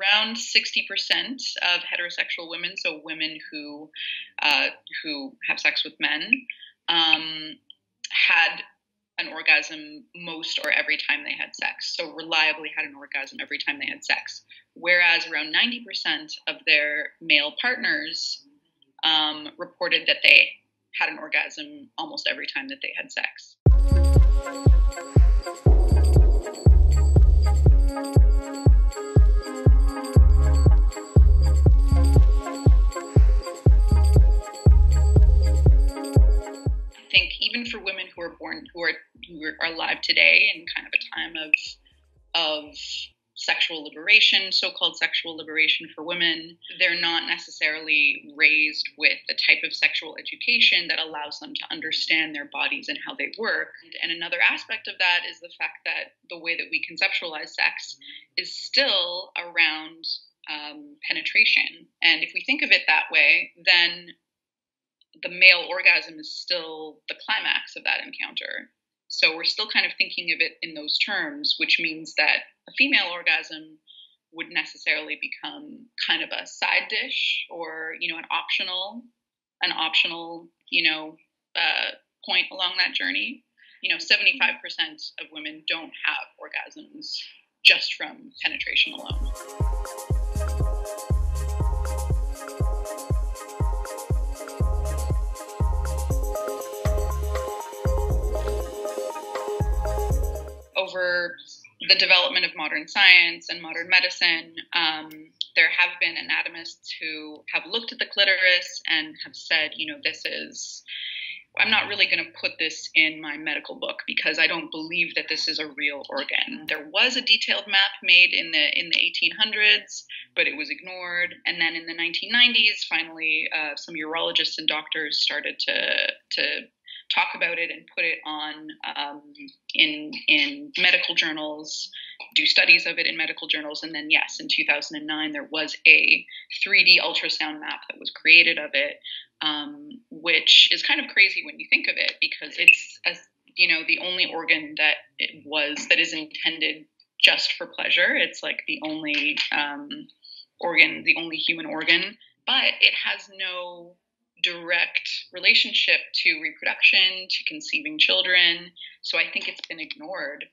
around 60% of heterosexual women, so women who have sex with men, had an orgasm most or every time they had sex. So reliably had an orgasm every time they had sex. Whereas around 90% of their male partners reported that they had an orgasm almost every time that they had sex. Even for women who are born, who are alive today in kind of a time of sexual liberation, so-called sexual liberation for women, they're not necessarily raised with the type of sexual education that allows them to understand their bodies and how they work. And another aspect of that is the fact that the way that we conceptualize sex is still around penetration. And if we think of it that way, then the male orgasm is still the climax of that encounter. So we're still kind of thinking of it in those terms, which means that a female orgasm would necessarily become kind of a side dish or, an optional, point along that journey. 75% of women don't have orgasms just from penetration alone. Over the development of modern science and modern medicine, there have been anatomists who have looked at the clitoris and have said, I'm not really going to put this in my medical book because I don't believe that this is a real organ. There was a detailed map made in the 1800s, but it was ignored. And then in the 1990s, finally, some urologists and doctors started to talk about it and put it on in medical journals, do studies of it in medical journals. And then, yes, in 2009, there was a 3D ultrasound map that was created of it, which is kind of crazy when you think of it, because it's, the only organ that is intended just for pleasure. It's like the only organ, the only human organ, but it has no direct relationship to reproduction, to conceiving children. So I think it's been ignored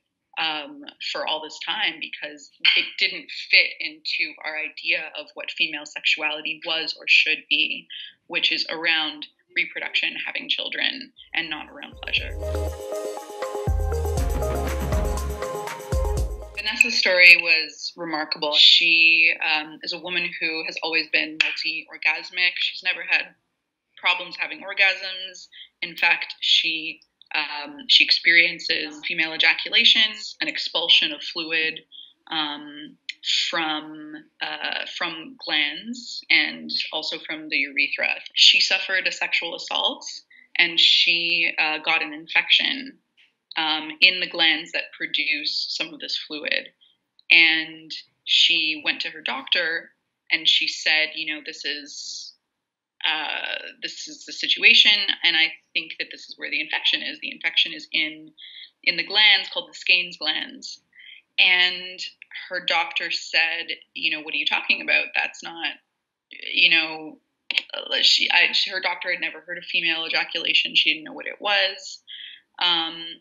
for all this time because it didn't fit into our idea of what female sexuality was or should be, which is around reproduction, having children, and not around pleasure. Vanessa's story was remarkable. She is a woman who has always been multi-orgasmic. She's never had problems having orgasms. In fact, she experiences female ejaculations, an expulsion of fluid from glands and also from the urethra. She suffered a sexual assault and she got an infection in the glands that produce some of this fluid. And she went to her doctor and she said, this is the situation, and I think that this is where the infection is. The infection is in the glands called the Skene's glands. And her doctor said, what are you talking about? That's not, her doctor had never heard of female ejaculation. She didn't know what it was.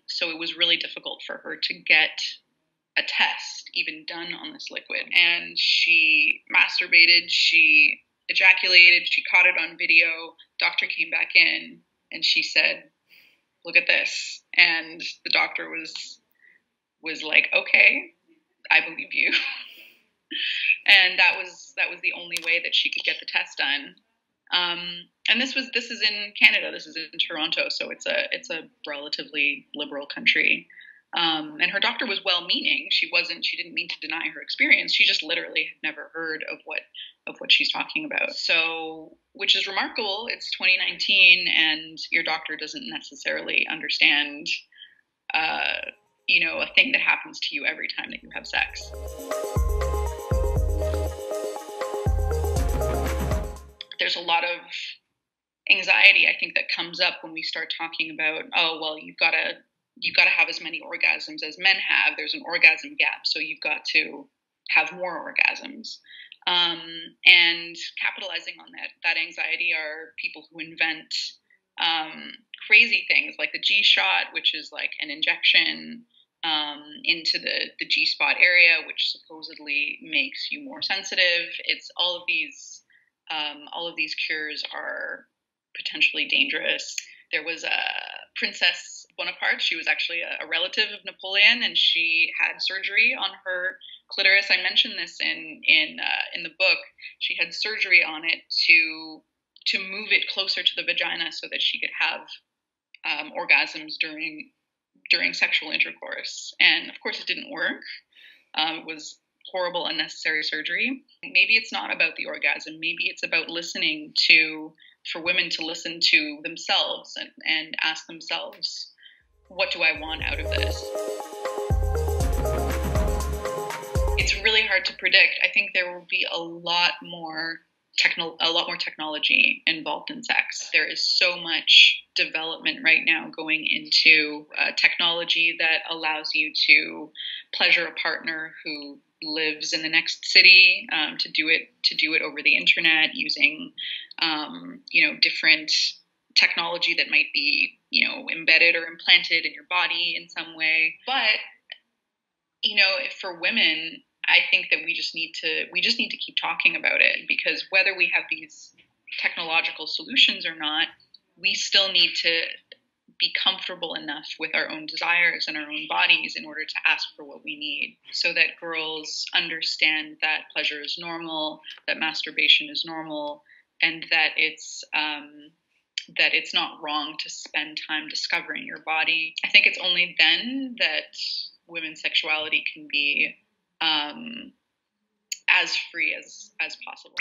So it was really difficult for her to get a test even done on this liquid. And she masturbated, she ejaculated, she caught it on video. Doctor came back in and she said, look at this. And the doctor was like, okay, I believe you. And that was the only way that she could get the test done. And this is in Canada. This is in Toronto, so it's a relatively liberal country. And her doctor was well-meaning. She didn't mean to deny her experience. She just literally had never heard of what she's talking about. So, which is remarkable. It's 2019 and your doctor doesn't necessarily understand, a thing that happens to you every time that you have sex. There's a lot of anxiety, I think, that comes up when we start talking about, oh, well, you've got to have as many orgasms as men have. There's an orgasm gap, so you've got to have more orgasms. And capitalizing on that anxiety are people who invent crazy things like the G shot, which is like an injection into the G spot area, which supposedly makes you more sensitive. It's all of these cures are potentially dangerous. There was a Princess Bonaparte. She was actually a relative of Napoleon, and she had surgery on her clitoris. I mentioned this in the book. She had surgery on it to move it closer to the vagina so that she could have orgasms during sexual intercourse. And of course, it didn't work. It was horrible, unnecessary surgery. Maybe it's not about the orgasm. Maybe it's about for women to listen to themselves and ask themselves, what do I want out of this? It's really hard to predict. I think there will be a lot more technology involved in sex. There is so much development right now going into technology that allows you to pleasure a partner who lives in the next city, to do it over the internet using different technology that might be embedded or implanted in your body in some way. But for women, I think that we just need to keep talking about it, because whether we have these technological solutions or not, we still need to be comfortable enough with our own desires and our own bodies in order to ask for what we need, so that girls understand that pleasure is normal, that masturbation is normal, and that it's not wrong to spend time discovering your body. I think it's only then that women's sexuality can be as free as possible.